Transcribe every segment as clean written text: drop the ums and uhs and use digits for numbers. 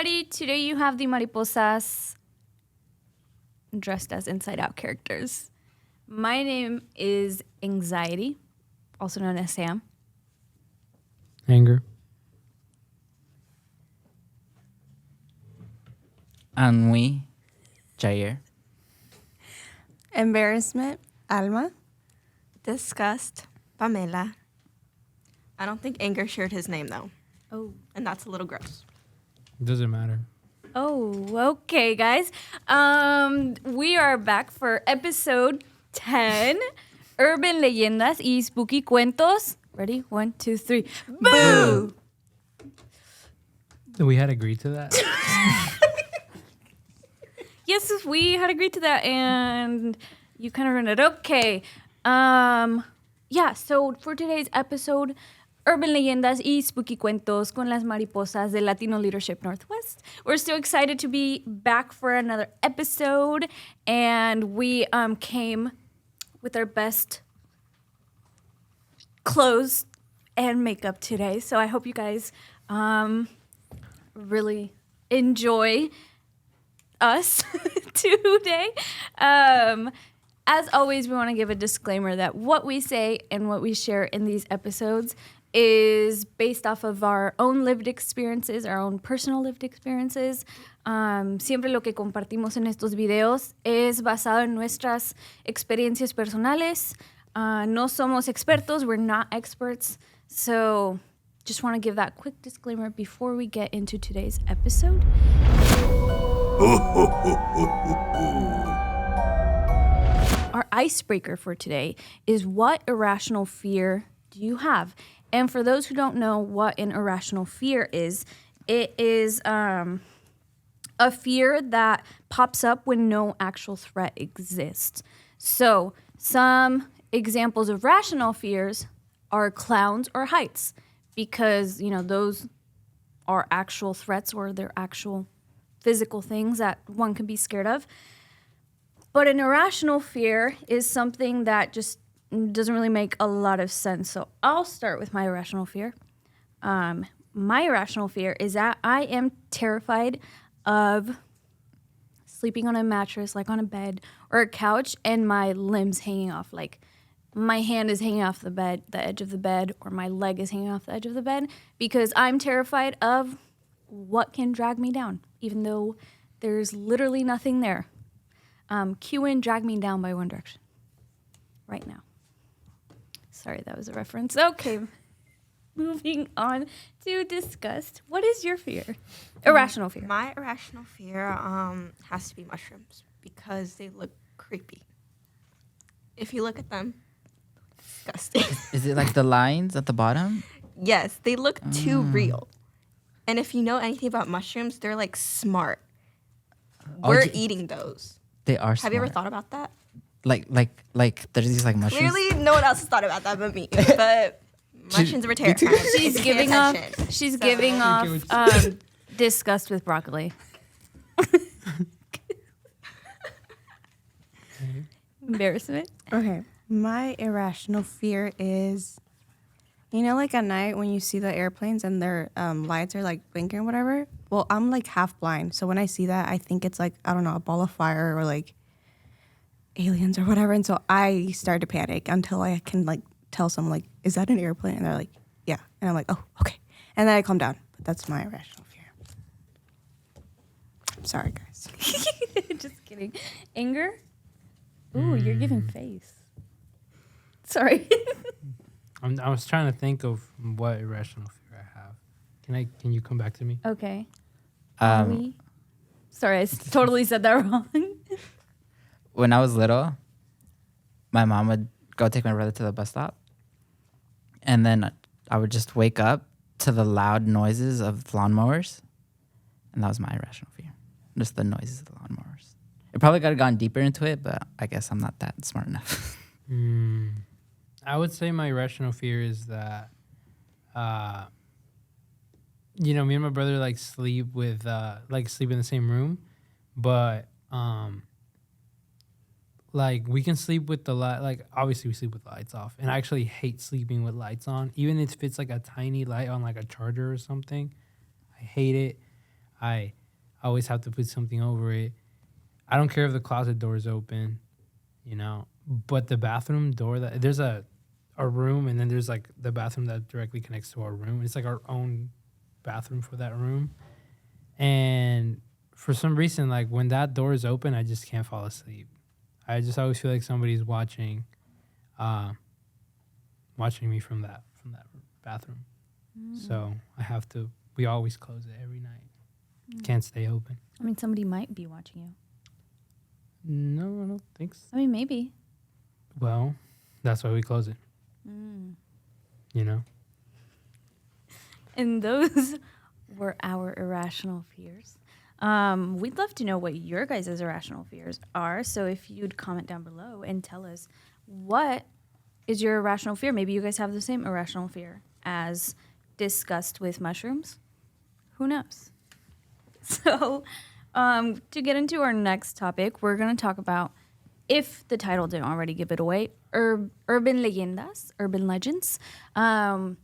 everybody. Today you have the Mariposas dressed as inside-out characters. My name is Anxiety, also known as Sam. Anger. Ennui, Jair. Embarrassment, Alma. Disgust, Pamela. I don't think Anger shared his name, though. Oh. And that's a little gross. Doesn't matter. Oh, okay, guys. We are back for episode 10, Urban Leyendas y Spooky Cuentos. Ready? 1, 2, 3. Boo! We had agreed to that. Yes, we had agreed to that, and you kind of ruined it. Okay. Yeah, so for today's episode, Urban Leyendas y Spooky Cuentos con Las Mariposas de Latino Leadership Northwest. We're so excited to be back for another episode, and we came with our best clothes and makeup today. So I hope you guys really enjoy us today. As always, we want to give a disclaimer that what we say and what we share in these episodes is based off of our own lived experiences, our own personal lived experiences. Siempre lo que compartimos en estos videos es basado en nuestras experiencias personales. No somos expertos, we're not experts. So just want to give that quick disclaimer before we get into today's episode. Our icebreaker for today is, what irrational fear do you have? And for those who don't know what an irrational fear is, it is a fear that pops up when no actual threat exists. So some examples of rational fears are clowns or heights, because, you know, those are actual threats or they're actual physical things that one can be scared of. But an irrational fear is something that just doesn't really make a lot of sense. So I'll start with my irrational fear. My irrational fear is that I am terrified of sleeping on a mattress, like on a bed or a couch, and my limbs hanging off. Like my hand is hanging off the bed, the edge of the bed, or my leg is hanging off the edge of the bed, because I'm terrified of what can drag me down, even though there's literally nothing there. Cue in Drag Me Down by One Direction right now. Sorry, that was a reference. Okay, moving on to disgust. What is your fear? Irrational fear. My irrational fear has to be mushrooms, because they look creepy. If you look at them, disgusting. Is it like the lines at the bottom? Yes, they look too real. And if you know anything about mushrooms, they're like smart. We're eating those. They are smart. Have you ever thought about that? Like there's these like mushrooms. Clearly, no one else has thought about that but me. But mushrooms were terrifying. She's giving off disgust with broccoli. Embarrassment. Okay. My irrational fear is, you know, like at night when you see the airplanes and their lights are like blinking or whatever. Well, I'm like half blind. So when I see that, I think it's like, I don't know, a ball of fire or like aliens or whatever. And so I start to panic until I can like tell someone like, is that an airplane? And they're like, yeah. And I'm like, oh, okay. And then I calm down. But that's my irrational fear. I'm sorry, guys. Just kidding. Anger? Ooh, you're giving face. Sorry. I was trying to think of what irrational fear I have. Can you come back to me? Okay. Sorry, I totally said that wrong. When I was little, my mom would go take my brother to the bus stop, and then I would just wake up to the loud noises of lawnmowers, and that was my irrational fear. Just the noises of the lawnmowers. It probably could have gone deeper into it, but I guess I'm not that smart enough. I would say my irrational fear is that, you know, me and my brother like sleep in the same room, but like we can sleep with the light. Like obviously we sleep with the lights off, and I actually hate sleeping with lights on, even if it's like a tiny light on like a charger or something. I hate it. I always have to put something over it. I don't care if the closet door is open, you know, but the bathroom door, there's a room, and then there's like the bathroom that directly connects to our room. It's like our own bathroom for that room. And for some reason, like when that door is open, I just can't fall asleep. I just always feel like somebody's watching me from that bathroom. So we always close it every night. Can't stay open. I mean, somebody might be watching you. No, I don't think so. I mean, maybe. Well, that's why we close it. You know? And those were our irrational fears. We'd love to know what your guys' irrational fears are. So if you'd comment down below and tell us what is your irrational fear. Maybe you guys have the same irrational fear as discussed with mushrooms. Who knows? So to get into our next topic, we're going to talk about, if the title didn't already give it away, urban leyendas, urban legends. And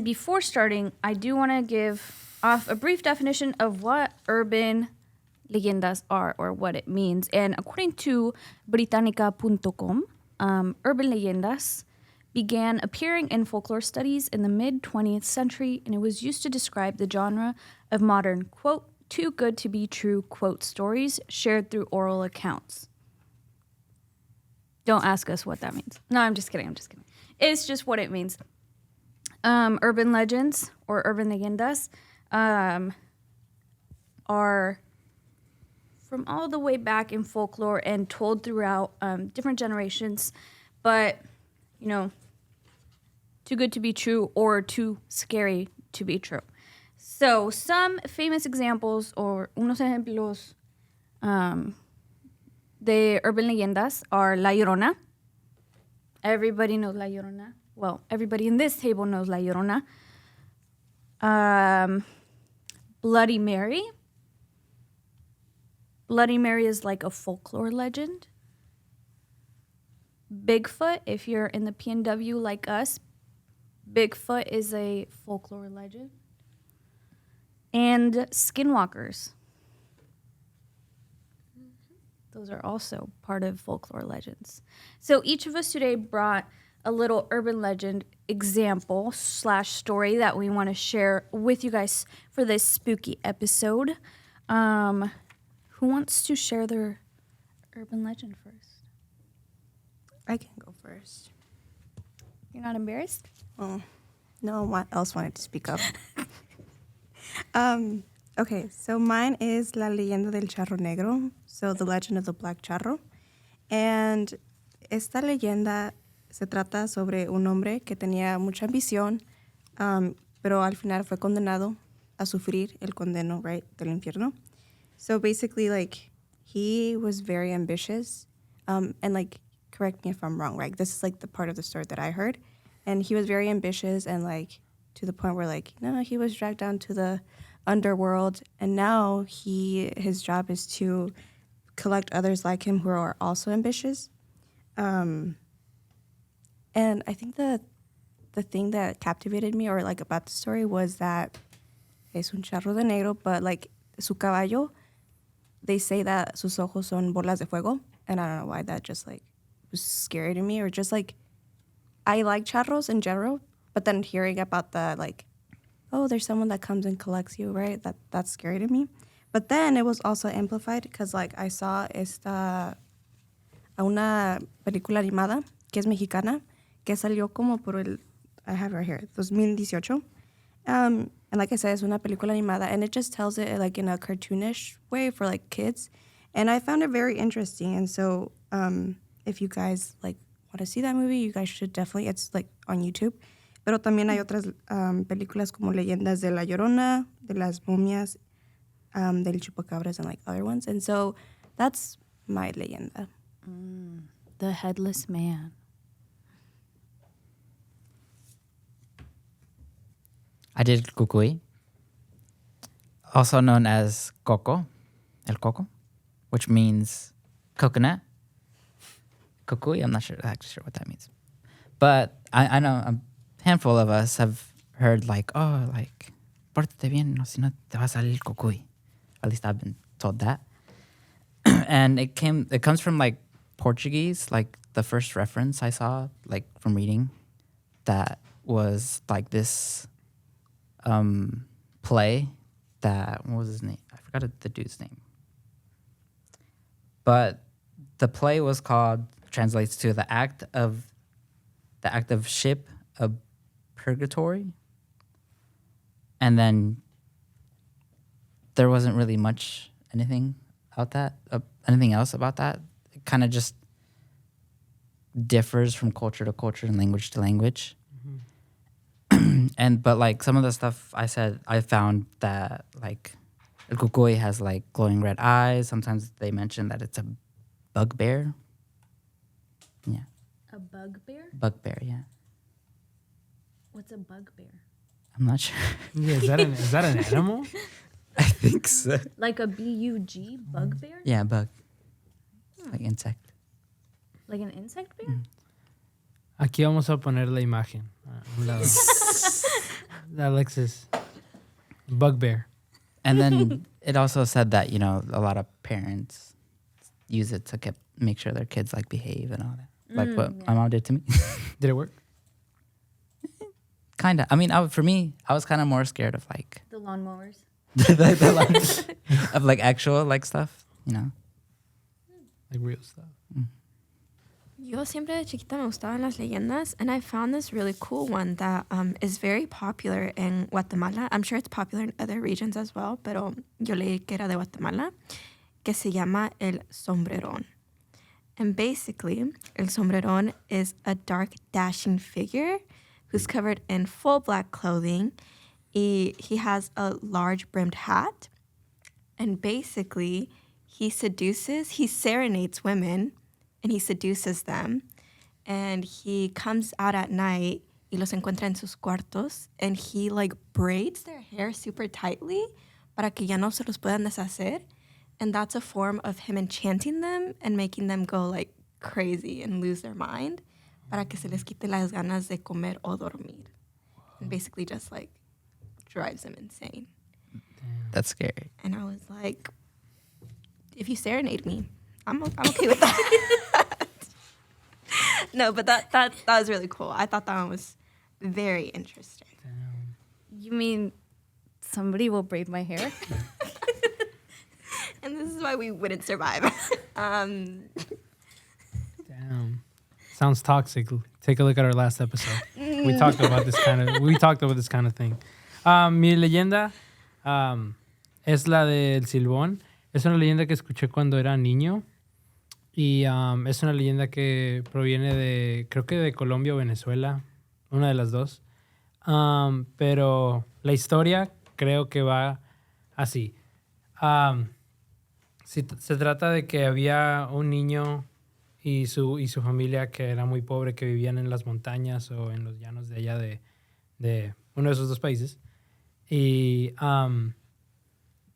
before starting, I do want to give off a brief definition of what urban leyendas are, or what it means. And according to Britannica.com, urban leyendas began appearing in folklore studies in the mid-20th century, and it was used to describe the genre of modern, quote, too good to be true, quote, stories shared through oral accounts. Don't ask us what that means. No, I'm just kidding. It's just what it means. Urban legends or urban leyendas are from all the way back in folklore and told throughout different generations, but, you know, too good to be true or too scary to be true. So some famous examples, or unos ejemplos de urban leyendas, are La Llorona. Everybody knows La Llorona. Well, everybody in this table knows La Llorona. Bloody Mary. Bloody Mary is like a folklore legend. Bigfoot, if you're in the PNW like us, Bigfoot is a folklore legend. And skinwalkers. Those are also part of folklore legends. So each of us today brought a little urban legend example / story that we want to share with you guys for this spooky episode. Who wants to share their urban legend first? I can go first. You're not embarrassed? Oh, no one else wanted to speak up. Okay, so mine is La Leyenda del Charro Negro, so the legend of the Black Charro. And esta leyenda se trata sobre un hombre que tenía mucha ambición, pero al final fue condenado a sufrir el condeno, right, del infierno. So basically, like, he was very ambitious, and, like, correct me if I'm wrong, right? This is, like, the part of the story that I heard. And he was very ambitious and, like, to the point where, like, no, he was dragged down to the underworld. And now his job is to collect others like him who are also ambitious. And I think the thing that captivated me, or, like, about the story was that es un charro de negro, but, like, su caballo, they say that sus ojos son bolas de fuego. And I don't know why that just, like, was scary to me, or just, like, I like charros in general, but then hearing about the, like, oh, there's someone that comes and collects you, right? That's scary to me. But then it was also amplified because, like, I saw una película animada que es mexicana, que salió como por I have it right here, 2018. And like I said, it's una película animada, and it just tells it, like, in a cartoonish way for, like, kids. And I found it very interesting. And so if you guys, like, want to see that movie, you guys should definitely, it's, like, on YouTube. Pero también hay otras películas como Leyendas de La Llorona, de las momias, del chupacabras, and, like, other ones. And so that's my leyenda. The Headless Man. I did cucuy, also known as coco, el coco, which means coconut. Cucuy, I'm not actually sure what that means. But I know a handful of us have heard, like, oh, like, pórtate bien, no, si no te va a salir el cucuy. At least I've been told that. And it comes from like Portuguese, like the first reference I saw, like from reading, that was like this play that, what was his name? I forgot the dude's name. But the play was called, translates to the act of ship of purgatory. And then there wasn't really anything else about that. It kind of just differs from culture to culture and language to language. But like some of the stuff I found that like el cucuy has like glowing red eyes. Sometimes they mention that it's a bugbear. Yeah. A bugbear? Bugbear, yeah. What's a bugbear? I'm not sure. Yeah, is that an animal? I think so. Like a bug, bugbear? Yeah, bug. Like insect. Like an insect bear? Aquí vamos a poner la imagen. A un lado. Alexis. Bugbear. And then it also said that, you know, a lot of parents use it to make sure their kids like behave and all that. Like what my mom did to me. Did it work? Kind of. I mean, for me, I was kind of more scared of like The lawnmowers. of like actual like stuff, you know. Like real stuff. Yo siempre de chiquita me gustaban las leyendas, and I found this really cool one that is very popular in Guatemala. I'm sure it's popular in other regions as well, pero yo leí que era de Guatemala, que se llama el sombrerón. And basically, el sombrerón is a dark, dashing figure who's covered in full black clothing. He has a large brimmed hat, and basically, he serenades women, and he seduces them, and he comes out at night y los encuentra en sus cuartos, and he like braids their hair super tightly para que ya no se los puedan deshacer, and that's a form of him enchanting them and making them go like crazy and lose their mind para que se les quite las ganas de comer o dormir, and basically just like drives them insane. That's scary. And I was like, if you serenade me, I'm okay with that. No, but that was really cool. I thought that one was very interesting. You mean somebody will braid my hair? And this is why we wouldn't survive. Damn. Sounds toxic. Take a look at our last episode. We talked about this kind of thing. Mi leyenda es la del Silbón. Es una leyenda que escuché cuando era niño. Y es una leyenda que proviene creo que de Colombia o Venezuela, una de las dos. Pero la historia creo que va así. Se trata de que había un niño y su familia que era muy pobre, que vivían en las montañas o en los llanos de allá de uno de esos dos países. Y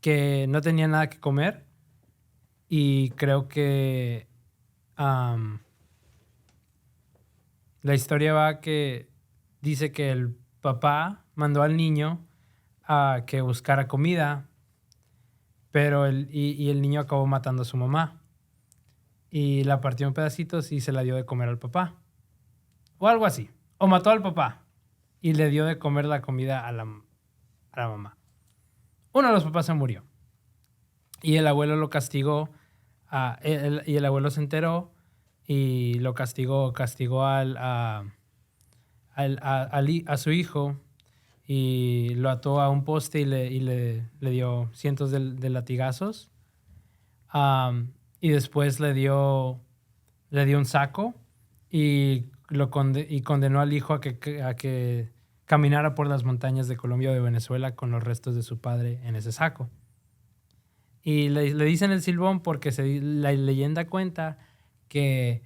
que no tenían nada que comer. Y creo que la historia va que dice que el papá mandó al niño a que buscara comida, pero el niño acabó matando a su mamá. Y la partió en pedacitos y se la dio de comer al papá. O algo así. O mató al papá y le dio de comer la comida a la mamá. Uno de los papás se murió. Y el abuelo lo castigó. Y el abuelo se enteró y lo castigó a su hijo y lo ató a un poste y le dio cientos de latigazos. Y después le dio un saco y condenó al hijo a que caminara por las montañas de Colombia o de Venezuela con los restos de su padre en ese saco. Y le dicen el Silbón porque la leyenda cuenta que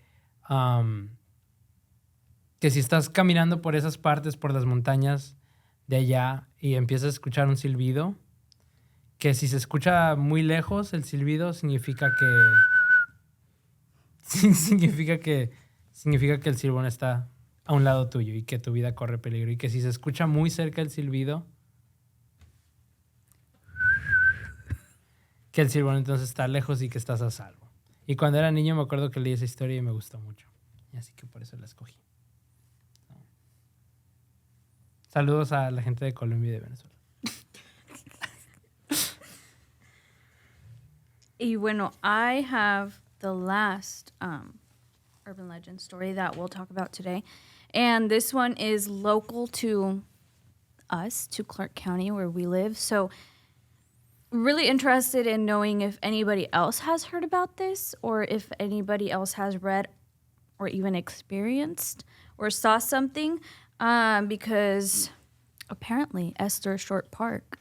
si estás caminando por esas partes, por las montañas de allá y empiezas a escuchar un silbido, que si se escucha muy lejos el silbido significa que el Silbón está a un lado tuyo y que tu vida corre peligro. Y que si se escucha muy cerca el silbido, que decir, bueno, entonces está lejos y que estás a salvo. Y cuando era niño me acuerdo que leí esa historia y me gustó mucho. Y así que por eso la escogí. Saludos a la gente de Colombia y de Venezuela. Y bueno, I have the last urban legend story that we'll talk about today. And this one is local to us, to Clark County, where we live. So really interested in knowing if anybody else has heard about this or if anybody else has read or even experienced or saw something, because apparently Esther Short Park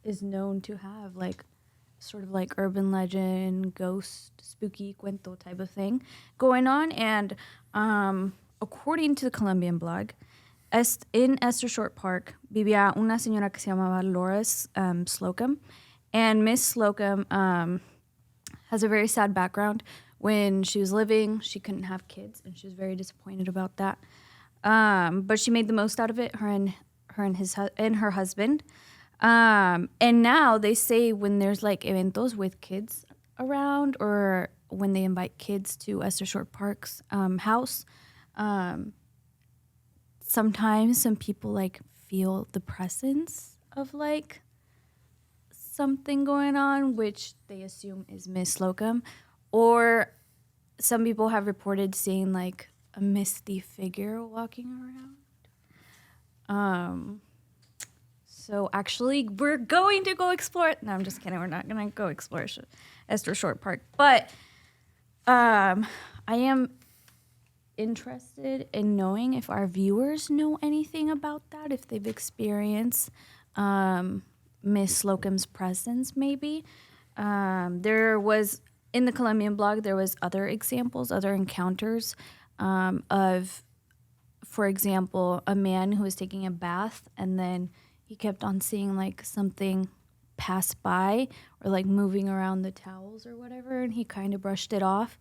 is known to have like sort of like urban legend, ghost, spooky cuento type of thing going on. And according to the Colombian blog, in Esther Short Park vivía una señora que se llamaba Laura Slocum. And Miss Slocum has a very sad background. When she was living, she couldn't have kids, and she was very disappointed about that. But she made the most out of it, her and her husband. And now they say when there's like eventos with kids around, or when they invite kids to Esther Short Park's house, sometimes some people like feel the presence of like something going on, which they assume is Miss Slocum, or some people have reported seeing like a misty figure walking around. So actually, we're going to go explore it. No, I'm just kidding. We're not going to go explore Esther Short Park. But I am interested in knowing if our viewers know anything about that, if they've experienced Miss Slocum's presence, maybe. There was, in the Colombian blog, there was other examples, other encounters of, for example, a man who was taking a bath and then he kept on seeing like something pass by or like moving around the towels or whatever, and he kind of brushed it off.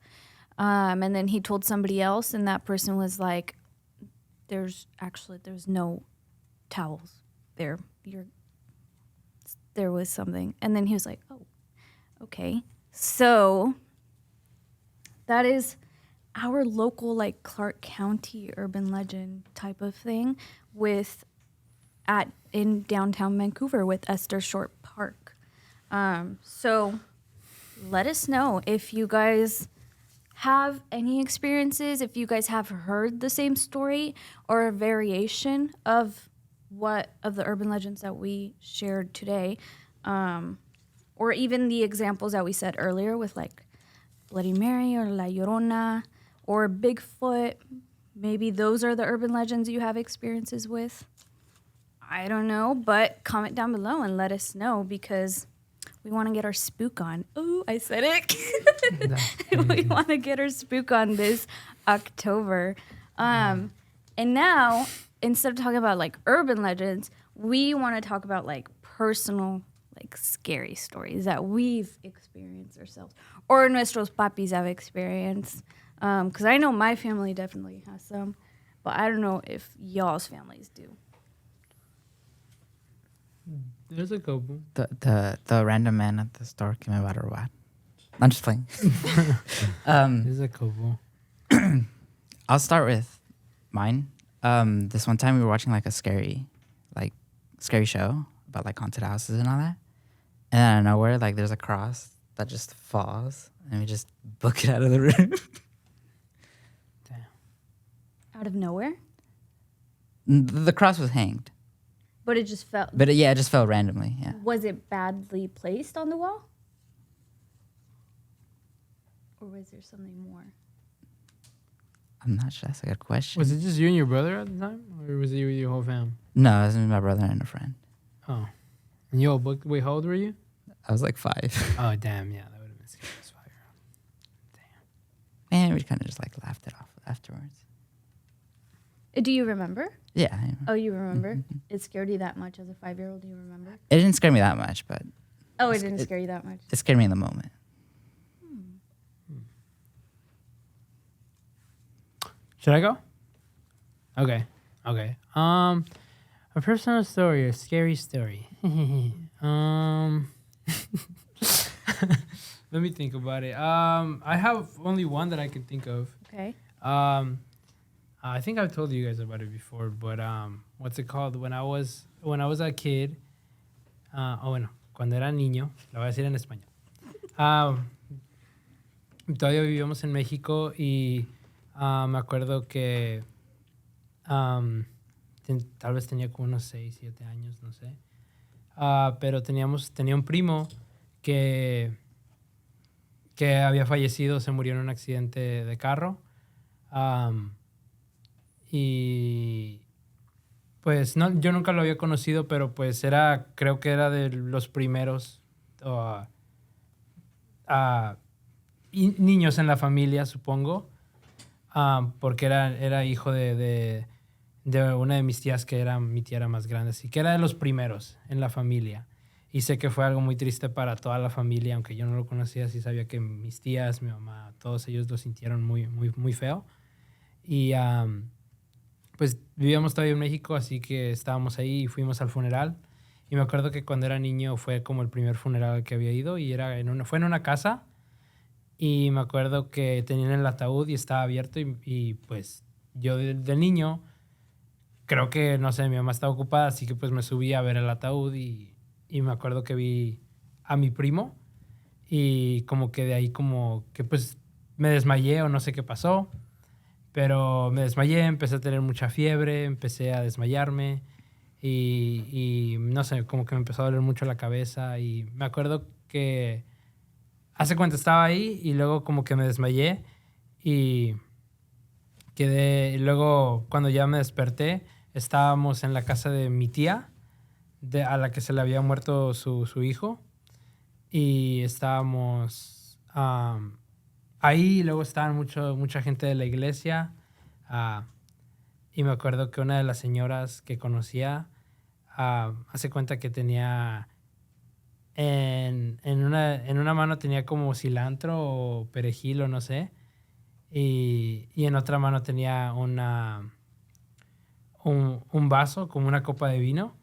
And then he told somebody else, and that person was like, there's no towels there. There was something. And then he was like, oh, okay. So that is our local like Clark County urban legend type of thing in downtown Vancouver with Esther Short Park. So let us know if you guys have any experiences, if you guys have heard the same story or a variation of the urban legends that we shared today, or even the examples that we said earlier with like Bloody Mary or La Llorona or Bigfoot. Maybe those are the urban legends you have experiences with. I don't know, but comment down below and let us know because we want to get our spook on. Ooh, I said it. We want to get our spook on this October. And now, instead of talking about like urban legends, we want to talk about like personal, like scary stories that we've experienced ourselves or nuestros papis have experienced. Because I know my family definitely has some, but I don't know if y'all's families do. There's a couple. The random man at the store came about a rat. I'm just playing. There's a couple. I'll start with mine. This one time we were watching like a scary show about like haunted houses and all that. And out of nowhere, like there's a cross that just falls and we just book it out of the room. Damn. Out of nowhere? The cross was hanged. But it just fell. But it just fell randomly. Yeah. Was it badly placed on the wall? Or was there something more? I'm not sure. That's a good question. Was it just you and your brother at the time? Or was it you with your whole fam? No, it was my brother and a friend. Oh. And you all booked, wait, how old were you? I was like 5. Oh, damn. Yeah, that would have been scary as 5-year-old. Damn. And we kind of just like laughed it off afterwards. Do you remember? Yeah. Oh, you remember? It scared you that much as a 5-year-old? Do you remember? It didn't scare me that much, but Oh, it didn't scare you that much. it scared me in the moment. Should I go? Okay. A personal story, a scary story. Let me think about it. I have only one that I can think of. Okay. I think I've told you guys about it before, but what's it called? When I was a kid, cuando era niño, lo voy a decir en español. Todavía vivíamos en México y me acuerdo que tal vez tenía como unos 6, 7 años, no sé. Pero tenía un primo que había fallecido, se murió en un accidente de carro. Y pues no, yo nunca lo había conocido, pero pues creo que era de los primeros niños en la familia, supongo, porque era hijo de una de mis tías, que mi tía era más grande, así que era de los primeros en la familia. Y sé que fue algo muy triste para toda la familia, aunque yo no lo conocía, sí sabía que mis tías, mi mamá, todos ellos lo sintieron muy, muy, muy feo. Y pues vivíamos todavía en México, así que estábamos ahí y fuimos al funeral. Y me acuerdo que cuando era niño fue como el primer funeral al que había ido y fue en una casa. Y me acuerdo que tenían el ataúd y estaba abierto y pues yo de niño, creo que, no sé, mi mamá estaba ocupada, así que pues me subí a ver el ataúd y me acuerdo que vi a mi primo y como que de ahí como que pues me desmayé o no sé qué pasó, pero me desmayé, empecé a tener mucha fiebre, empecé a desmayarme y no sé, como que me empezó a doler mucho la cabeza y me acuerdo que hace cuenta estaba ahí y luego como que me desmayé y quedé, luego cuando ya me desperté estábamos en la casa de mi tía, a la que se le había muerto su hijo, y estábamos ahí, y luego estaban mucha gente de la iglesia, y me acuerdo que una de las señoras que conocía hace cuenta que tenía en una mano tenía como cilantro o perejil o no sé, y en otra mano tenía un vaso, como una copa de vino.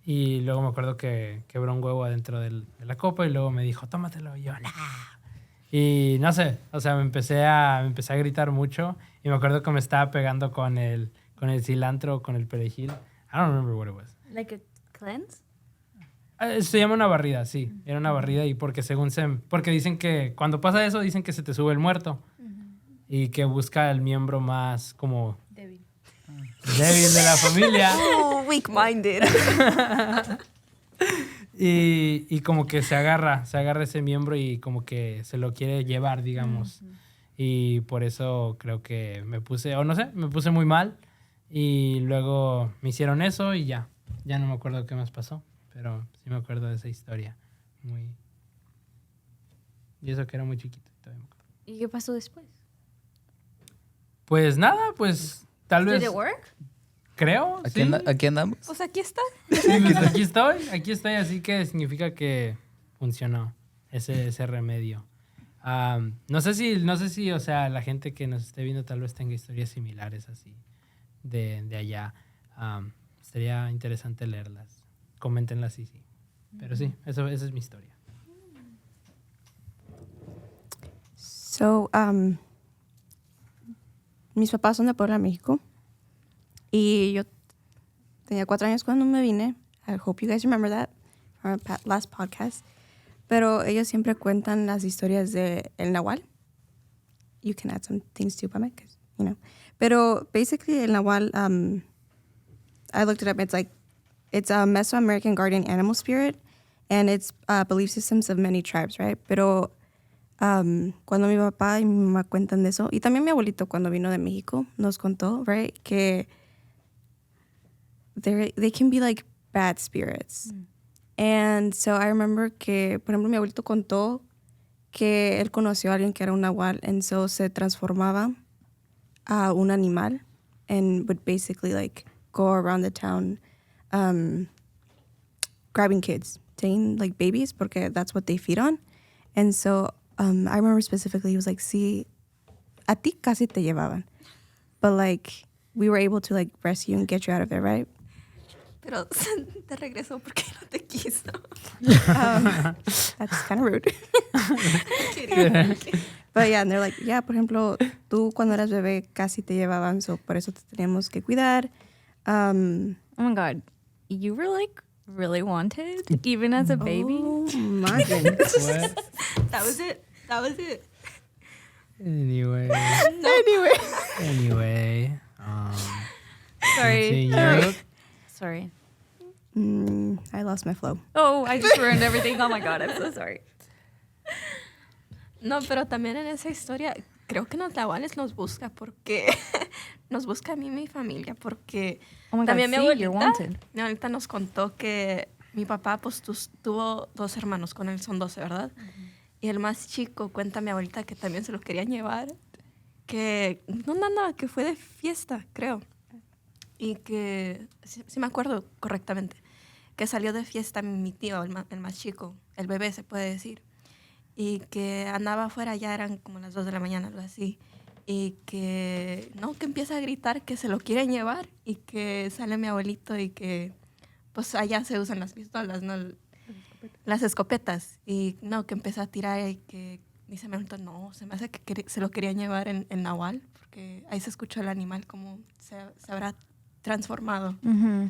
Y luego me acuerdo que quebró un huevo adentro de la copa y luego me dijo, tómatelo. Y yo, nah. Y no sé, o sea, me empecé a gritar mucho y me acuerdo que me estaba pegando con el cilantro, con el perejil. I don't remember what it was. Like a cleanse? Se llama una barrida, sí. Era una barrida y porque porque dicen que cuando pasa eso, dicen que se te sube el muerto y que busca el miembro más como débil de la familia. Oh, weak-minded. y como que se agarra ese miembro y como que se lo quiere llevar, digamos. Y por eso creo que me puse muy mal. Y luego me hicieron eso y ya no me acuerdo qué más pasó. Pero sí me acuerdo de esa historia. Y eso que era muy chiquito. Todavía me acuerdo. ¿Y qué pasó después? Pues nada, pues tal vez... Did it work? Creo, Aquí, sí. aquí andamos. Pues aquí está. Sí, pues aquí estoy, así que significa que funcionó ese remedio. No sé si, o sea, la gente que nos esté viendo tal vez tenga historias similares así de allá. Sería interesante leerlas. Coméntenlas, sí. Pero sí, esa es mi historia. So, mis papás son de Puebla, México. Y yo tenía 4 años cuando me vine. I hope you guys remember that from our last podcast. Pero ellos siempre cuentan las historias de el Nahual. You can add some things too, Pame, because, you know. Pero basically, el Nahual, I looked it up. It's a Mesoamerican guardian animal spirit, and it's belief systems of many tribes, right? Pero cuando mi papá y mi mamá cuentan de eso, y también mi abuelito cuando vino de México nos contó, right, que they can be like bad spirits. And so I remember que, por ejemplo, mi abuelito contó que él conoció a alguien que era un nahual, and so se transformaba a un animal and would basically like go around the town grabbing kids, taking like babies, porque that's what they feed on. And so I remember specifically, he was like, sí, a ti casi te llevaban, but like we were able to like rescue and get you out of it, right? pero te regresó porque no te quiso. That's kind of rude. But yeah, and they're like, yeah, por ejemplo, tú cuando eras bebé casi te llevaban, so por eso te teníamos que cuidar. Oh my God. You were like really wanted, even as a baby? Oh my goodness. What? That was it. Anyway. Sorry. Continue. Sorry. I lost my flow. Oh, I just ruined everything. Oh my God, I'm so sorry. No, pero también en esa historia, creo que los laguales nos busca porque nos busca a mí y mi familia porque Oh my God, también see, you're wanted. mi abuelita nos contó que mi papá pues tuvo 2 hermanos, con él son 12, ¿verdad? Y el más chico, cuenta mi abuelita que también se lo querían llevar, que no, que fue de fiesta, creo. Y que, sí me acuerdo correctamente, que salió de fiesta mi tío, el más chico, el bebé se puede decir. Y que andaba afuera, ya eran como las 2 de la mañana, algo así. Y que empieza a gritar que se lo quieren llevar. Y que sale mi abuelito y que, pues allá se usan las pistolas, ¿no? Las escopetas. Y que empieza a tirar y que dice mi abuelito, no, se me hace que se lo querían llevar en Nahual. Porque ahí se escuchó el animal como se habrá transformado.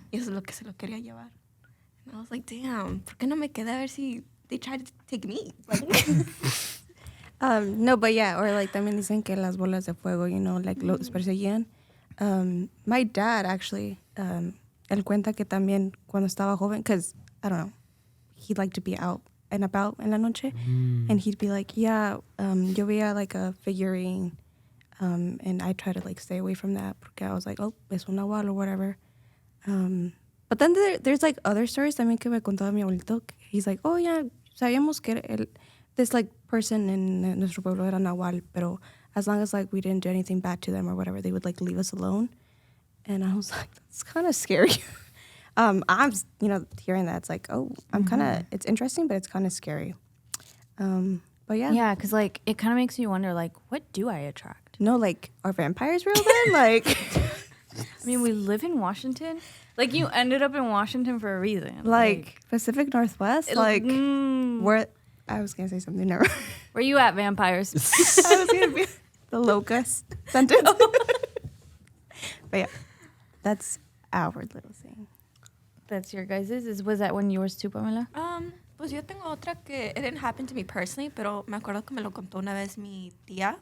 Y eso es lo que se lo quería llevar. And I was like, damn, ¿por qué no me quedé a ver si they tried to take me? No, but yeah, or like también dicen que las bolas de fuego, like los perseguían. My dad actually, él cuenta que también cuando estaba joven, because I don't know, he liked to be out and about en la noche, and he'd be like, yeah, yo veía like a figurine, and I try to like stay away from that porque I was like, oh, es un nahual or whatever. But then there's like other stories también que me contaba mi abuelito. He's like, oh yeah, sabíamos que this like person in nuestro pueblo era nahual, pero as long as like we didn't do anything bad to them or whatever, they would like leave us alone. And I was like, that's kind of scary. I'm hearing that, it's like, oh, it's interesting, but it's kind of scary. But yeah. Yeah, because like it kind of makes you wonder, like, what do I attract? No, like, are vampires real then? Like, I mean, we live in Washington. Like, you ended up in Washington for a reason. like Pacific Northwest, like, where I was gonna say something. Never. Where you at, vampires? I was gonna be the locust sentence. But yeah, that's our little thing. That's your guys's. Was that one yours too, Pamela? Pues yo tengo otra que it didn't happen to me personally, pero me acuerdo que me lo contó una vez mi tía.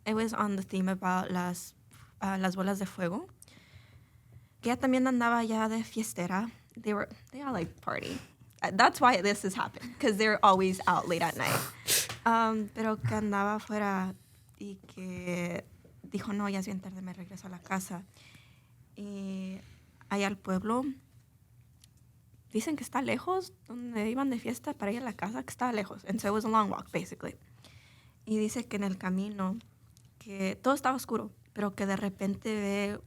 It was on the theme about las bolas de fuego. Que ella también andaba ya de fiestera. They all like party. That's why this has happened, because they're always out late at night. Pero que andaba afuera y que dijo, no, ya es bien tarde, me regreso a la casa. Y allá al pueblo, dicen que está lejos, donde iban de fiesta para ir a la casa, que estaba lejos. And so it was a long walk, basically. Y dice que en el camino, que todo estaba oscuro, pero que de repente ve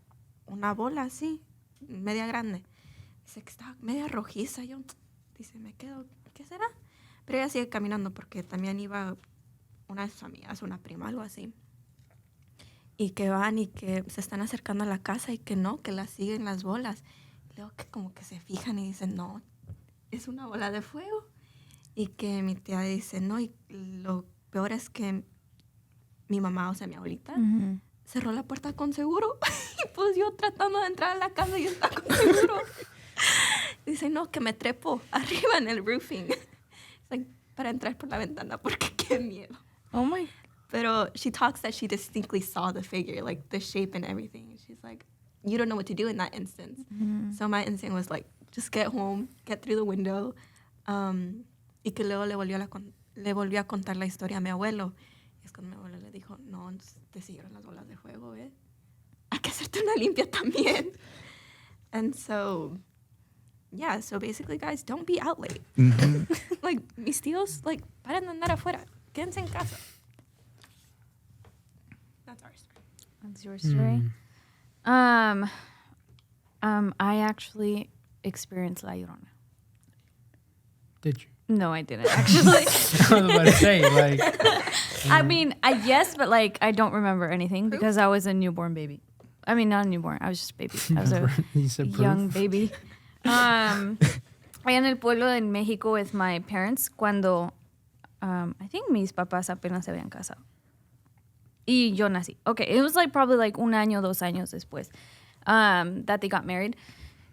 una bola así, media grande. Dice que estaba media rojiza. Dice, me quedo, ¿qué será? Pero ella sigue caminando porque también iba una de sus amigas, una prima, algo así. Y que van y que se están acercando a la casa y que no, que la siguen las bolas. Y luego que como que se fijan y dicen, no, es una bola de fuego. Y que mi tía dice, no, y lo peor es que mi mamá, o sea, mi abuelita, cerró la puerta con seguro. Y pues yo tratando de entrar a la casa y está con seguro. Dice, no, que me trepo arriba en el roofing. Like, para entrar por la ventana porque qué miedo. Oh my. Pero she talks that she distinctly saw the figure, like the shape and everything. She's like, you don't know what to do in that instance. So my instinct was like, just get home, get through the window. Y que luego le volvió a contar la historia a mi abuelo. Y es cuando mi abuelo le dijo, no, te siguieron las bolas de fuego, ¿eh? Hay que hacerte una limpia también. And so, yeah, so basically, guys, don't be out late. Like, mis tíos, like, paren de andar afuera. Quédense en casa. That's our story. That's your story. I actually experienced La Llorona. Did you? No, I didn't actually. I was about to say, like. I mean, yes, but like I don't remember anything because I was a newborn baby. I mean, not a newborn. I was just a baby. I was a You said young proof? baby. Allá en el pueblo en México with my parents cuando I think mis papás apenas se habían casado. Y yo nací. Okay, it was like probably like 1 año, 2 años después that they got married.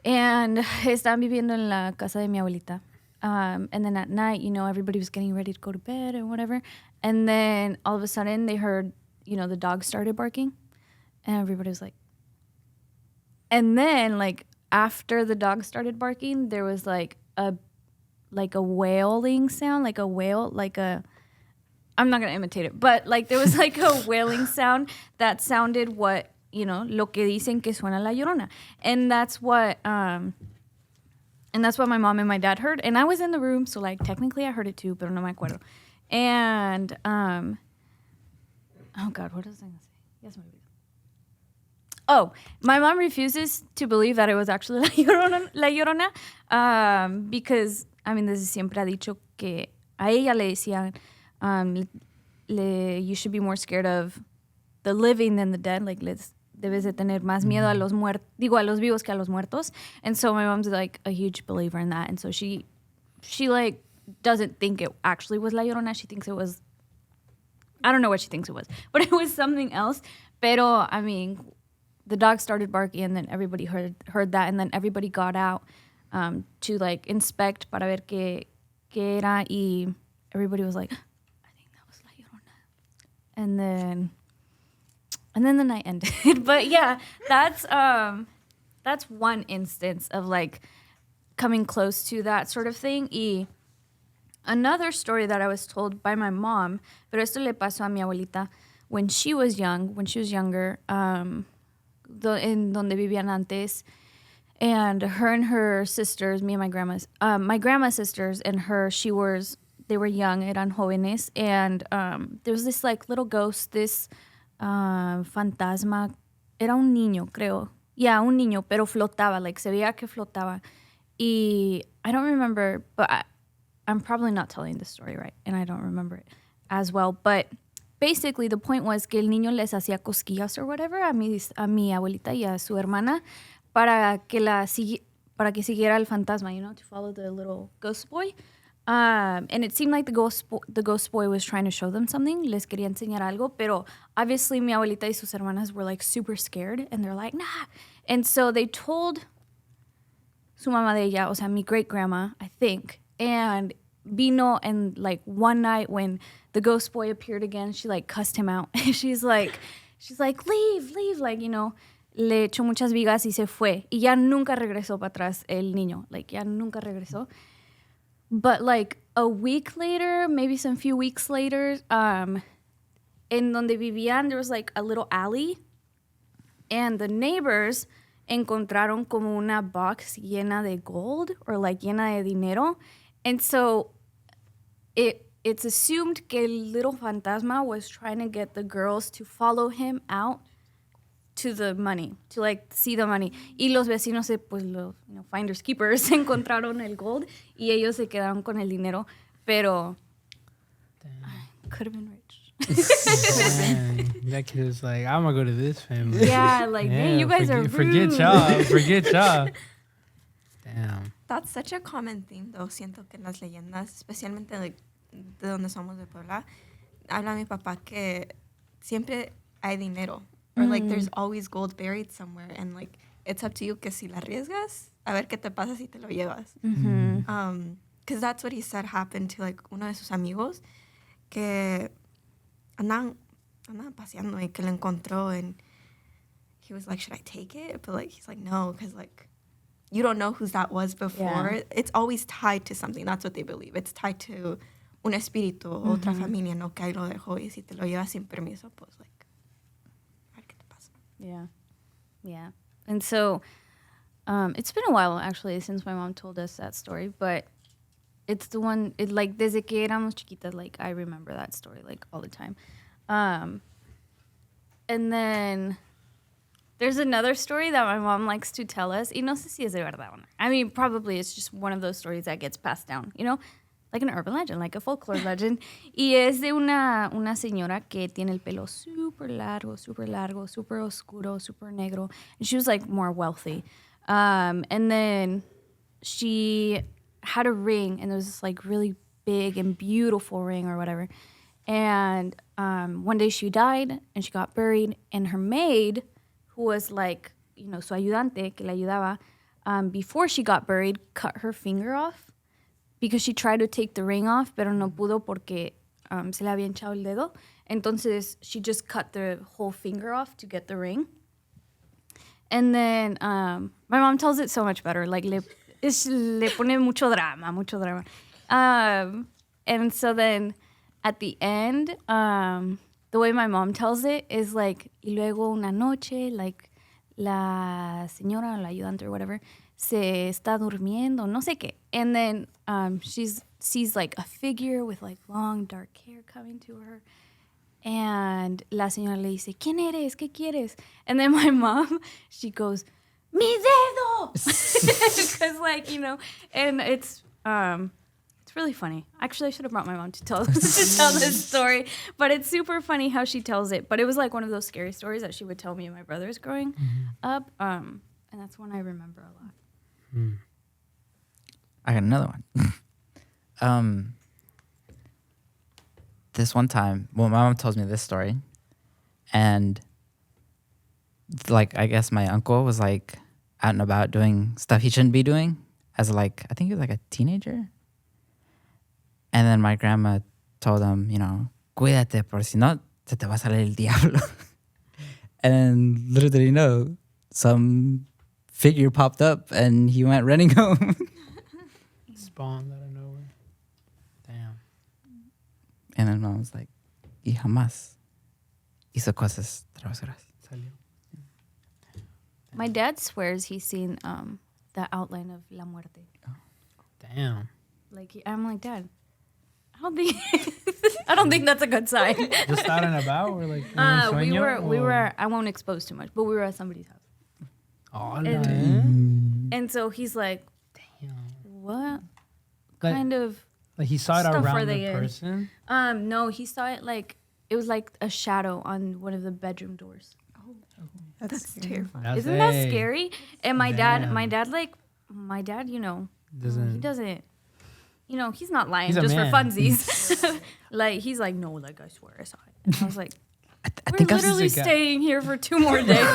And estaban viviendo en la casa de mi abuelita. And then at night, you know, everybody was getting ready to go to bed and whatever. And then all of a sudden they heard, you know, the dog started barking. And everybody was like... And then, like, after the dog started barking, there was like a wailing sound, like a wail, like a... I'm not going to imitate it, but like there was like a wailing sound that sounded what, you know, lo que dicen que suena la llorona. And that's what my mom and my dad heard. And I was in the room, so like technically I heard it too, pero no me acuerdo. And, oh God, what was I going to say? Yes, maybe. Oh, my mom refuses to believe that it was actually La Llorona, because, I mean, desde siempre ha dicho que a ella le decían, you should be more scared of the living than the dead. Like, debes de tener más miedo a los a los vivos que a los muertos. And so my mom's like a huge believer in that. And so she like doesn't think it actually was La Llorona. She thinks it was, I don't know what she thinks it was, but it was something else. Pero, I mean, the dog started barking and then everybody heard that. And then everybody got out to like inspect para ver qué era. Y everybody was like, and then the night ended. But yeah, that's one instance of like coming close to that sort of thing. Y another story that I was told by my mom, pero esto le pasó a mi abuelita when she was younger, en donde vivían antes, and her and her sisters, me and my grandma's sisters and her, they were young, eran jóvenes, and there was this like little ghost, this fantasma, era un niño, creo. Yeah, un niño, pero flotaba, like se veía que flotaba. Y I don't remember, but I'm probably not telling the story right, and I don't remember it as well. But basically, the point was que el niño les hacía cosquillas or whatever a mi abuelita y a su hermana para que siguiera el fantasma, you know, to follow the little ghost boy. And it seemed like the ghost boy was trying to show them something. Les quería enseñar algo, pero obviously mi abuelita y sus hermanas were like super scared, and they're like, nah. And so they told su mamá de ella, o sea, mi great grandma, I think, and vino, and like one night when the ghost boy appeared again, she like cussed him out. she's like, leave, like, you know, le echó muchas vigas y se fue. Y ya nunca regresó para atrás el niño, like ya nunca regresó. But like a week later, maybe some few weeks later, en donde vivían, there was like a little alley, and the neighbors encontraron como una box llena de gold, or like llena de dinero. And so it's assumed que el little fantasma was trying to get the girls to follow him out to the money, to like see the money. Y los vecinos, pues los finders keepers, encontraron el gold y ellos se quedaron con el dinero. Pero could have been rich. That kid was like, I'm gonna go to this family. Yeah, like, man, you guys are rude. Forget y'all. Damn. That's such a common theme, though. Siento que en las leyendas, especialmente like, de donde somos de Puebla, habla mi papá que siempre hay dinero. Or like there's always gold buried somewhere, and like it's up to you que si la arriesgas, a ver qué te pasa si te lo llevas. Because that's what he said happened to like uno de sus amigos que andaban paseando y que lo encontró, and he was like, should I take it? But like he's like, no, because like you don't know whose that was before. Yeah. It's always tied to something. That's what they believe. It's tied to un espíritu, otra familia, no, que ahí lo dejó, y si te lo llevas sin permiso, pues like. Yeah. And so it's been a while, actually, since my mom told us that story, but it's the one, like, desde que éramos chiquitas, like, I remember that story, like, all the time. And then there's another story that my mom likes to tell us, y no sé si es de verdad o no. I mean, probably it's just one of those stories that gets passed down, you know? Like an urban legend, like a folklore legend. Y es de una señora que tiene el pelo super largo, super oscuro, super negro. And she was like more wealthy. And then she had a ring, and there was this like really big and beautiful ring or whatever. And one day she died, and she got buried, and her maid, who was like, su ayudante, que la ayudaba, before she got buried, cut her finger off because she tried to take the ring off, pero no pudo porque se le había hinchado el dedo. Entonces, she just cut the whole finger off to get the ring. And then my mom tells it so much better. Like, le pone mucho drama. And so then at the end, the way my mom tells it is like, y luego una noche, like, la señora, la ayudante or whatever, se está durmiendo, no sé qué. And then she sees like a figure with like long dark hair coming to her. And la señora le dice, ¿quién eres? ¿Qué quieres? And then my mom, she goes, mi dedo! Because like, and it's really funny. Actually, I should have brought my mom to tell this story. But it's super funny how she tells it. But it was like one of those scary stories that she would tell me and my brothers growing up. And that's one I remember a lot. I got another one. This one time, my mom tells me this story, and like, I guess my uncle was like out and about doing stuff he shouldn't be doing as like, I think he was like a teenager. And then my grandma told him, cuídate, por si no, se te va a salir el diablo. And little did he know, some figure popped up and he went running home. Spawned out of nowhere. Damn. And then mom was like, y jamás hizo cosas travesuras. Salió. My dad swears he's seen the outline of La Muerte. Damn. Like, I'm like, Dad, I don't think that's a good sign. Just out and about, or like we were. I won't expose too much, but we were at somebody's house. Oh, And so he's like, damn. what Like, kind of like he saw it stuff were around they the in? person? No, he saw it like it was like a shadow on one of the bedroom doors. That's terrifying. Isn't that scary? And my dad, Doesn't. he doesn't. He's not lying He's a just for man. funsies. Like, he's like, no, like, I swear I saw it. And I was like, I we're think I've literally seen- staying here for 2 more days.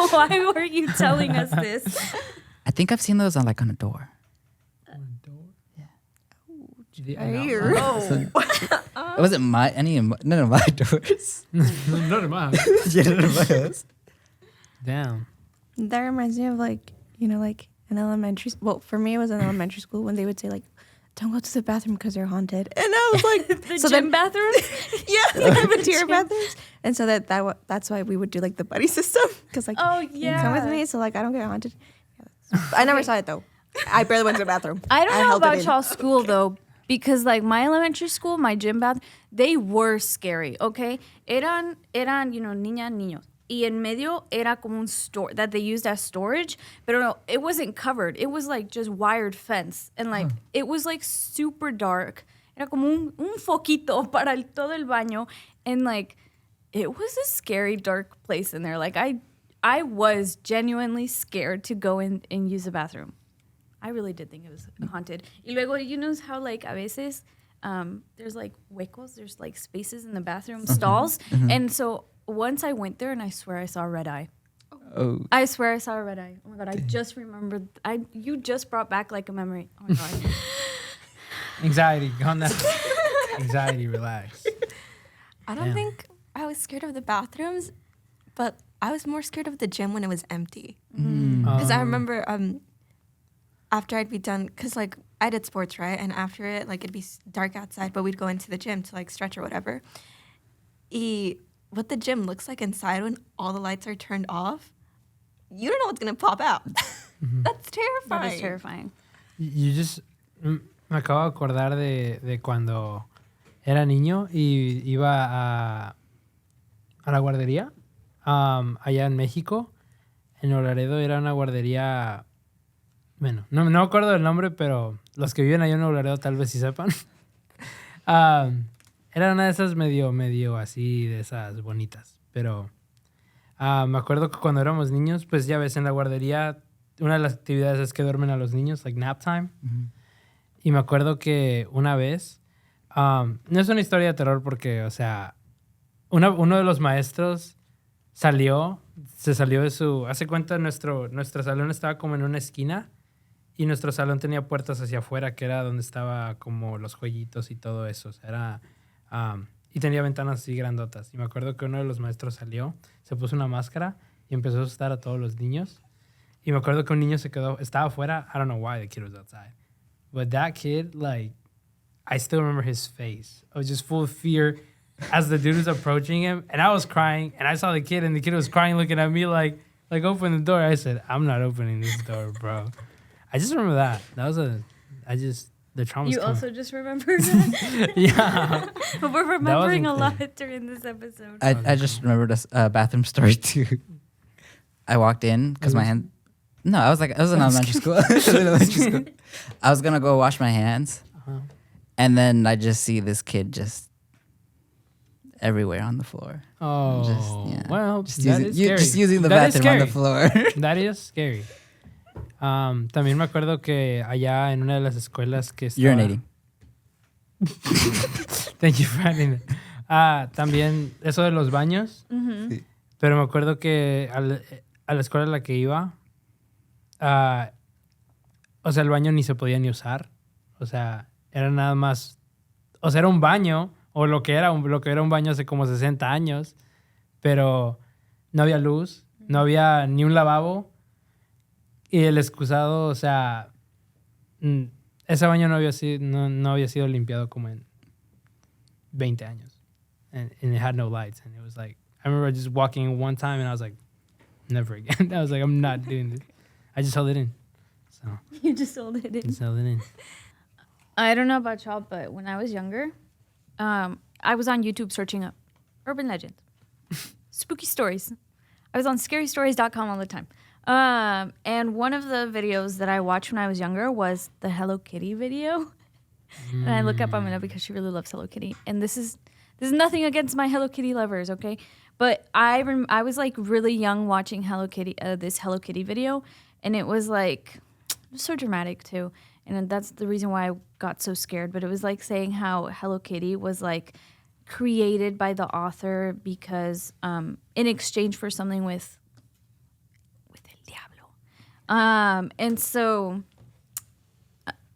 Why were you telling us this? I think I've seen those on a door. Yeah. Oh. It wasn't none of my doors. None of mine. Yeah, none of my house. Damn. That reminds me of like in elementary. Well, for me, it was in elementary school when they would say like, "Don't go to the bathroom because they're haunted." And I was like, The gym bathrooms? yeah, the cafeteria bathrooms. And so that's why we would do like the buddy system because like, Oh, you yeah. come with me, so like I don't get haunted. I never saw it though. I barely went to the bathroom. I don't know held it about in. y'all's school, though, because, like, my elementary school, my gym bath, they were scary, okay? Eran, niñas, niños. Y en medio era como un store that they used as storage, but no, it wasn't covered. It was, like, just wired fence. And, like, it was, like, super dark. Era como un foquito para todo el baño. And, like, it was a scary, dark place in there. Like, I was genuinely scared to go in and use the bathroom. I really did think it was haunted. Y luego, you know how, like, a veces there's, like, huecos, there's, like, spaces in the bathroom stalls. And so once I went there and I swear I saw a red eye. Oh. I swear I saw a red eye. Oh, my God. I just remembered. You just brought back, like, a memory. Oh, my God. Anxiety. Calm down. Anxiety. Relax. I don't think I was scared of the bathrooms, but I was more scared of the gym when it was empty. Because I remember after I'd be done, because like I did sports, right? And after it, like it'd be dark outside, but we'd go into the gym to like stretch or whatever. What the gym looks like inside when all the lights are turned off, you don't know what's going to pop out. That's terrifying. That is terrifying. You just... me acabo de acordar de cuando era niño y iba a la guardería allá en México. En Laredo era una guardería... Bueno, no me acuerdo del nombre, pero los que viven allá en Laredo tal vez sí sepan. Era una de esas medio así, de esas bonitas. Pero me acuerdo que cuando éramos niños, pues ya ves, en la guardería una de las actividades es que duermen a los niños, like nap time. Y me acuerdo que una vez, no es una historia de terror porque, o sea, uno de los maestros se salió de su... Hace cuenta, nuestro salón estaba como en una esquina y nuestro salón tenía puertas hacia afuera, que era donde estaba como los jueguitos y todo eso. O sea, era... y tenía ventanas así grandotas. Y me acuerdo que uno de los maestros salió, se puso una máscara y empezó a asustar a todos los niños. Y me acuerdo que un niño estaba afuera. I don't know why the kid was outside. But that kid, like, I still remember his face. I was just full of fear as the dude was approaching him. And I was crying. And I saw the kid, and the kid was crying, looking at me like open the door. I said, I'm not opening this door, bro. I just remember that. The trauma's You coming. also just remembered that? Yeah. We're remembering a wasn't lot during this episode. I just remembered a bathroom story too. I walked in because my hand. No, I was in elementary school. I was gonna go wash my hands, and then I just see this kid just everywhere on the floor. Oh, well, just that using, is scary. just using the That is bathroom on the scary. floor. That is scary. También me acuerdo que allá en una de las escuelas que estaba... Urinating. Thank you for adding that. También eso de los baños. Sí. Pero me acuerdo que a la escuela a la que iba, o sea, el baño ni se podía ni usar. O sea, era nada más... O sea, era un baño, o lo que era un baño hace como 60 años, pero no había luz, no había ni un lavabo. Y el excusado, o sea, ese baño no había sido limpiado como en 20 años. And it had no lights. And it was like, I remember just walking in one time and I was like, never again. I was like, I'm not doing this. I just held it in. So You just sold it in. just held it in. I don't know about y'all, but when I was younger, I was on YouTube searching up urban legends, spooky stories. I was on scarystories.com all the time. And one of the videos that I watched when I was younger was the Hello Kitty video. And I look up Amina because she really loves Hello Kitty. And this is nothing against my Hello Kitty lovers, okay? But I was like really young watching this Hello Kitty video, and it was like so dramatic too. And that's the reason why I got so scared. But it was like saying how Hello Kitty was like created by the author because in exchange for something with El Diablo. And so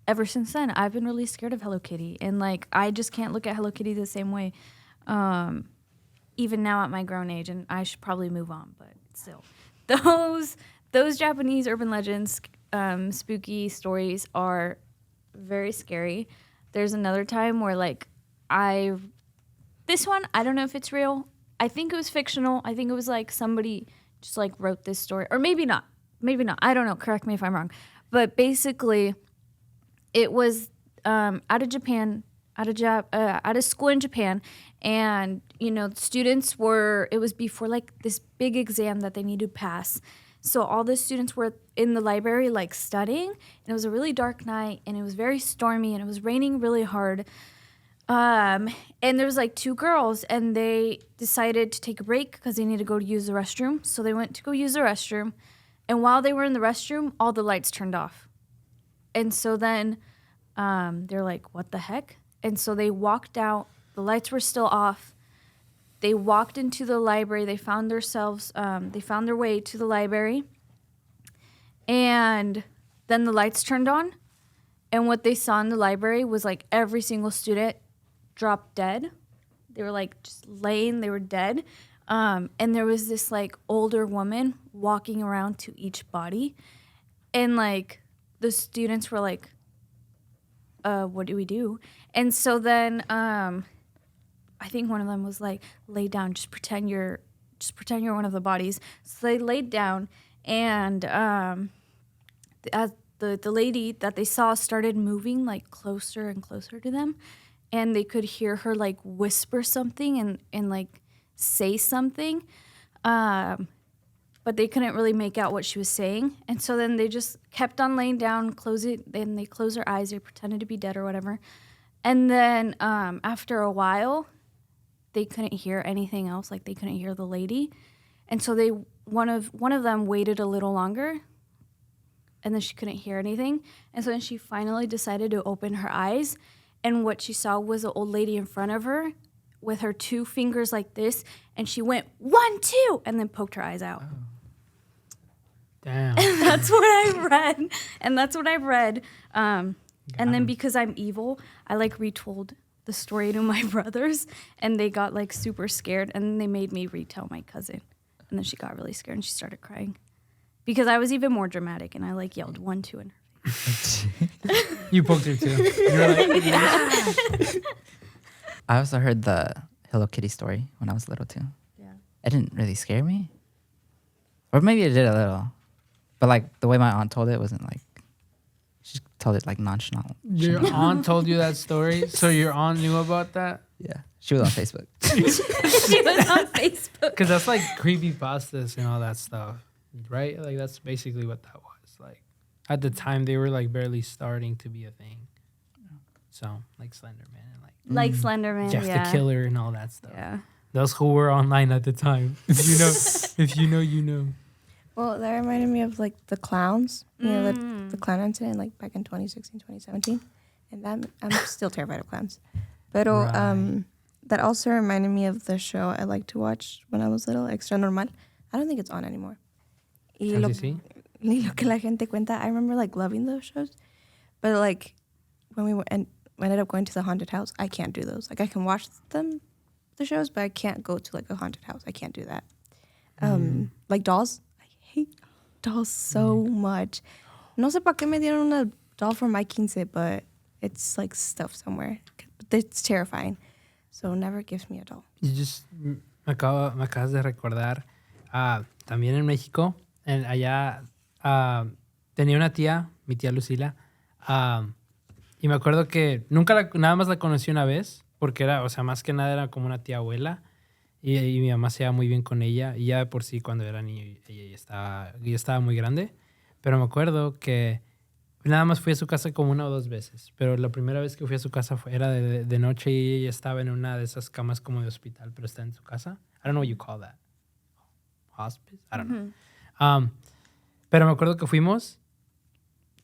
ever since then, I've been really scared of Hello Kitty. And like, I just can't look at Hello Kitty the same way. Even now at my grown age, and I should probably move on, but still. Those Japanese urban legends, spooky stories are very scary. There's another time where like this one, I don't know if it's real. I think it was fictional. I think it was like somebody just like wrote this story, or maybe not. I don't know. Correct me if I'm wrong. But basically, it was out of Japan, out of school in Japan, and students were. It was before like this big exam that they need to pass. So all the students were in the library like studying, and it was a really dark night, and it was very stormy, and it was raining really hard. And there was like two girls, and they decided to take a break because they needed to go to use the restroom. So they went to go use the restroom, and while they were in the restroom, all the lights turned off. And so then they're like, what the heck? And so they walked out. The lights were still off. They walked into the library. They found their way to the library. And then the lights turned on. And what they saw in the library was like every single student dropped dead. They were like just laying, they were dead. And there was this like older woman walking around to each body. And like the students were like, what do we do? And so then I think one of them was like, lay down, just pretend you're one of the bodies. So they laid down, and as the lady that they saw started moving like closer and closer to them, and they could hear her like whisper something and like say something, but they couldn't really make out what she was saying. And so then they just kept on laying down, then they closed their eyes, they pretended to be dead or whatever. And then after a while, they couldn't hear anything else, like they couldn't hear the lady. And so one of them waited a little longer, and then she couldn't hear anything. And so then she finally decided to open her eyes. And what she saw was an old lady in front of her with her 2 fingers like this. And she went, 1, 2, and then poked her eyes out. Oh. Damn. That's what I read. And that's what I read. And then because I'm evil, I like retold the story to my brothers. And they got like super scared. And then they made me retell my cousin. And then she got really scared and she started crying. Because I was even more dramatic. And I like yelled 1, 2 in her face. You poked her too. You were like, yeah. I also heard the Hello Kitty story when I was little too. Yeah. It didn't really scare me. Or maybe it did a little. But like the way my aunt told it wasn't like, she told it like nonchalant. Your aunt told you that story? So your aunt knew about that? Yeah. She was on Facebook. She was on Facebook. Because that's like creepypastas and all that stuff, right? Like that's basically what that was. Like at the time, they were like barely starting to be a thing. So like Slenderman and Like Slenderman, Jeff yeah. the Killer and all that stuff. Yeah. Those who were online at the time. If you know, if you know, you know. Well, that reminded me of like the clowns. You know, the clown incident like back in 2016, 2017. And that I'm still terrified of clowns. But that also reminded me of the show I liked to watch when I was little, Extra Normal. I don't think it's on anymore. Y lo que la gente cuenta, I remember like loving those shows. But like when we ended up going to the haunted house, I can't do those. Like I can watch the shows, but I can't go to like a haunted house. I can't do that. Like dolls. I hate dolls so much. No sé pa qué me dieron una doll for my 15, but it's like stuffed somewhere. It's terrifying. So never gives me a doll. You just me acabas de recordar también en México, allá tenía una tía, mi tía Lucila, y me acuerdo que nada más la conocí una vez, porque era, o sea, más que nada era como una tía abuela, y mi mamá se llevaba muy bien con ella, y ya de por sí cuando era niño ella estaba muy grande, pero me acuerdo que nada más fui a su casa como 1 o 2 veces, pero la primera vez que fui a su casa era de noche y ella estaba en una de esas camas como de hospital, pero está en su casa. I don't know what you call that. Hospice? I don't know. Pero me acuerdo que fuimos,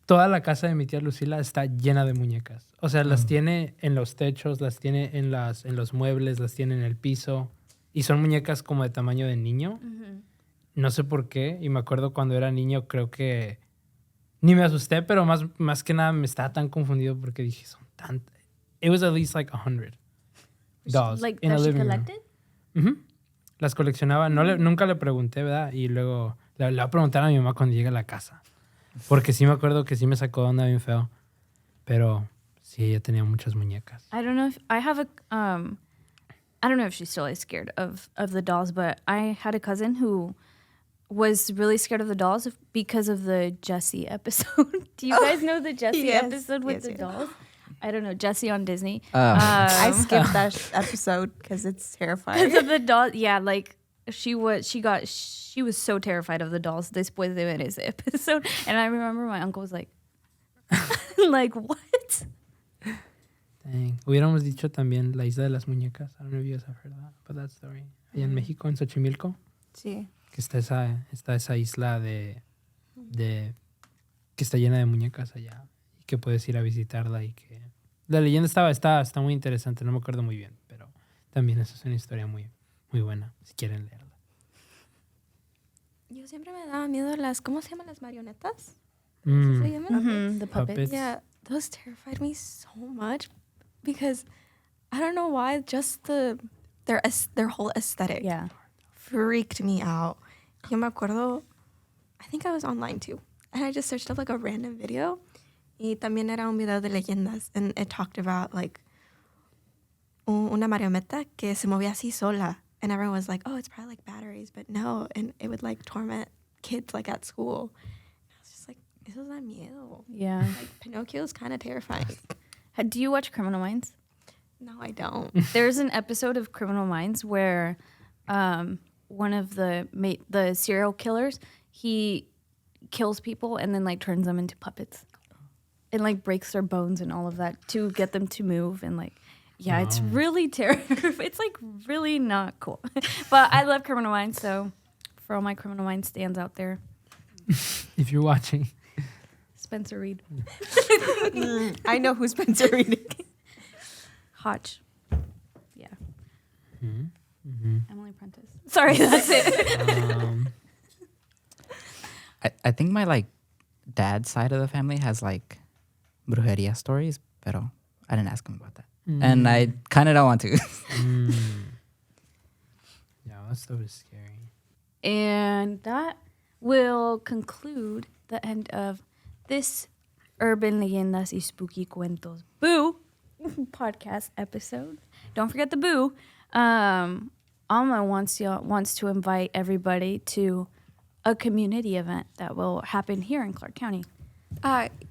toda la casa de mi tía Lucila está llena de muñecas. O sea, las tiene en los techos, las tiene en los muebles, las tiene en el piso. Y son muñecas como de tamaño de niño. No sé por qué. Y me acuerdo cuando era niño, creo que ni me asusté, pero más que nada me estaba tan confundido porque dije, son tantas. It was at least like 100 dolls Like in a that she living room. collected? Las coleccionaba. Nunca le pregunté, ¿verdad? Y luego le voy a preguntar a mi mamá cuando llegue a la casa. Porque sí me acuerdo que sí me sacó de onda bien feo. Pero sí, ella tenía muchas muñecas. I don't know if I have I don't know if she still is scared of the dolls, but I had a cousin who was really scared of the dolls because of the Jessie episode. Do you guys know the Jessie episode with the dolls? I don't know, Jessie on Disney. I skipped that episode because it's terrifying. Because of the dolls, yeah, like she was so terrified of the dolls después de ver ese episode. And I remember my uncle was like, like, what? Dang. Hubiéramos dicho también la isla de las muñecas. I don't know if you guys have heard about that story. Allá en México, en Xochimilco. Sí. Que está esa isla que está llena de muñecas allá. Y que puedes ir a visitarla y que... La leyenda está muy interesante. No me acuerdo muy bien. Pero también esa es una historia muy, muy buena. Si quieren leerla. Yo siempre me daba miedo ¿cómo se llaman las marionetas? Mm. ¿Se llaman? The puppets. Yeah, those terrified me so much because I don't know why, just their whole aesthetic Yeah. freaked me out. Yo me acuerdo, I think I was online too, and I just searched up like a random video. Y también era un video de leyendas, and it talked about like una marioneta que se movía así sola. And everyone was like, oh, it's probably like batteries, but no. And it would like torment kids like at school. And I was just like, eso da miedo. Yeah. Like Pinocchio is kind of terrifying. Do you watch Criminal Minds? No, I don't. There's an episode of Criminal Minds where one of the serial killers, he kills people and then like turns them into puppets and like breaks their bones and all of that to get them to move and like, yeah, it's really terrible. It's like really not cool. But I love Criminal Minds, so for all my Criminal Minds stands out there. If you're watching. Spencer Reed. I know who's Spencer Reed. Hodge. Yeah. Mm-hmm. Emily Prentice. Sorry, that's it. I think my like dad's side of the family has like brujeria stories, pero I didn't ask him about that. And I kind of don't want to. Yeah, that stuff is scary. And that will conclude the end of this Urban Leyendas y Spooky Cuentos Boo podcast episode. Don't forget the boo. Alma wants to invite everybody to a community event that will happen here in Clark County.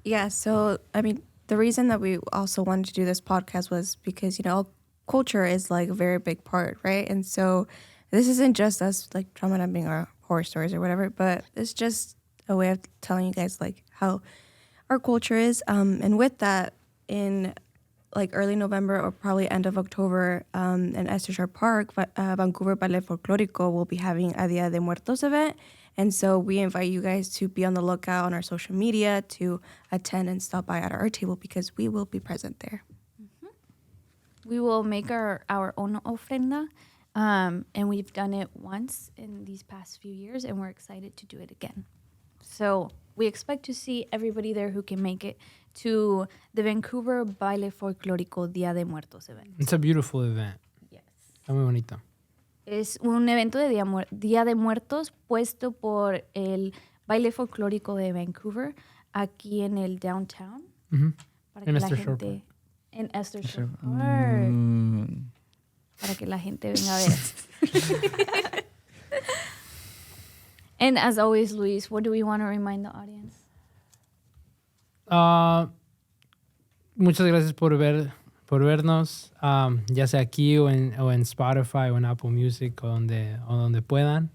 Yeah, so, I mean, the reason that we also wanted to do this podcast was because, you know, culture is like a very big part, right? And so this isn't just us like trauma dumping our horror stories or whatever, but it's just a way of telling you guys like how our culture is. And with that, in like early November or probably end of October, in Esther Shore Park, Vancouver Ballet Folklórico will be having a Dia de Muertos event. And so we invite you guys to be on the lookout on our social media to attend and stop by at our table because we will be present there. We will make our own ofrenda, and we've done it once in these past few years, and we're excited to do it again. So we expect to see everybody there who can make it to the Vancouver Baile Folklórico Dia de Muertos event. It's a beautiful event. Yes. Está muy bonito. Es un evento de Día de Muertos puesto por el Baile Folclórico de Vancouver aquí en el downtown. Mm-hmm. Para En que Esther la Shore gente, en Esther Shore Park. Para que la gente venga a ver. And as always, Luis, what do we want to remind the audience? Muchas gracias por vernos, ya sea aquí o en Spotify o en Apple Music o donde puedan.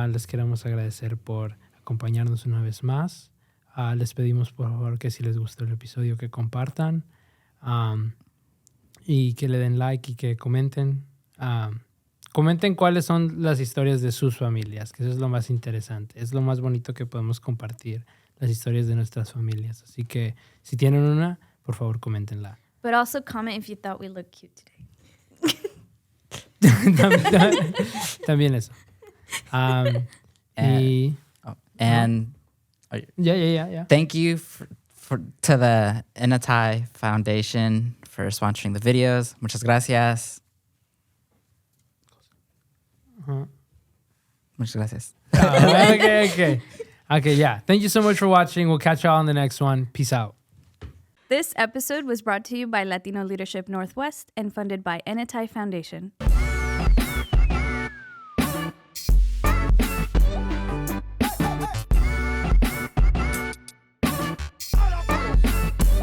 Les queremos agradecer por acompañarnos una vez más. Les pedimos por favor que si les gustó el episodio que compartan y que le den like y que comenten. Comenten cuáles son las historias de sus familias, que eso es lo más interesante. Es lo más bonito que podemos compartir, las historias de nuestras familias. Así que si tienen una, por favor, coméntenla. But also comment if you thought we looked cute today. También eso. Yeah. Thank you to the Únete Foundation for sponsoring the videos. Muchas gracias. Uh-huh. Muchas gracias. Okay, yeah. Thank you so much for watching. We'll catch y'all on the next one. Peace out. This episode was brought to you by Latino Leadership Northwest and funded by Únete Foundation.